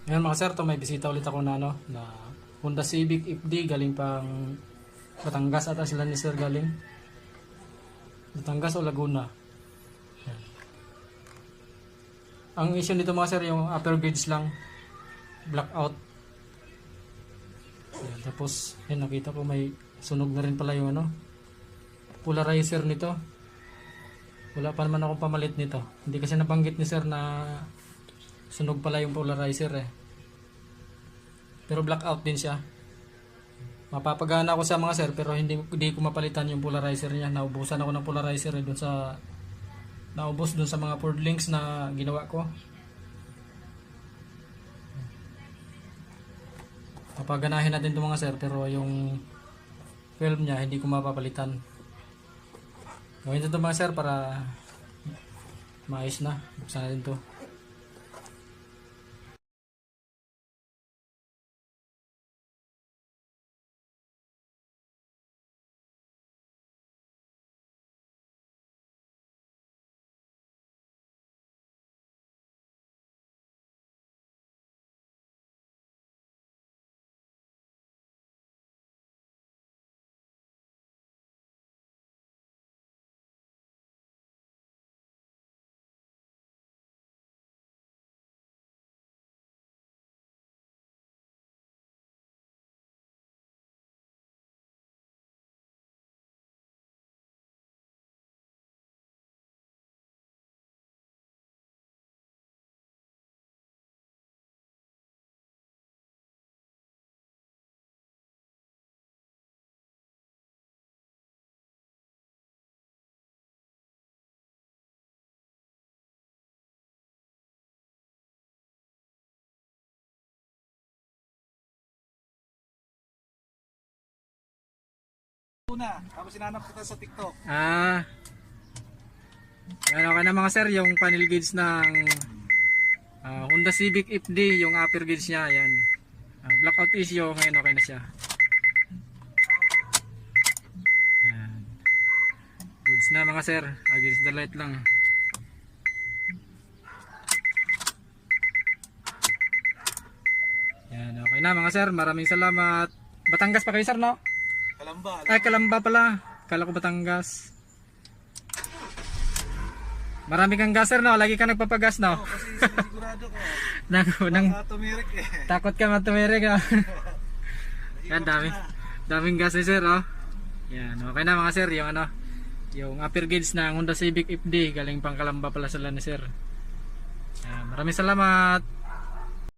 Ngayon mga sir, to may bisita ulit ako na na Honda Civic FD galing pang Batangas ata sila ni sir galing. Batangas o Laguna. Yan. Ang issue nito mga sir, yung upper gauge lang blackout. Yan, tapos yan, nakita ko may sunog na rin pala yung polarizer nito. Wala pa naman akong pamalit nito. Hindi kasi nabanggit ni sir na sunog pala yung polarizer eh. Pero blackout din siya. Mapapagana ako sa mga sir pero hindi ko mapalitan yung polarizer niya. Naubusan ako ng polarizer eh, naubos dun sa mga Ford Links na ginawa ko. Papaganahin natin itong mga sir pero yung film niya hindi ko mapapalitan. Gawin ito mga sir para maayos na. Buksan natin ito. Una, tapos sinanap kita sa TikTok. Yan okay na mga sir, yung panel gauge ng Honda Civic FD, yung upper gauge niya, yan. Blackout issue, ngayon okay na siya. Yan. Goods na mga sir, against the light lang. Yan, okay na mga sir, maraming salamat. Batangas pa kayo sir, no? Kalamba. Ay, Kalamba pala. Kala ko Batangas. Marami kang gas sir, no? Lagi ka nagpapagas, no? Kasi sigurado ko. Tumirik eh. Takot ka matumirik, no? Yan, daming gas ni sir, oh. Yan, okay na mga sir, yung upper gauge ng Honda Civic FD, galing pang Kalamba pala sila ni sir. Yan, maraming salamat.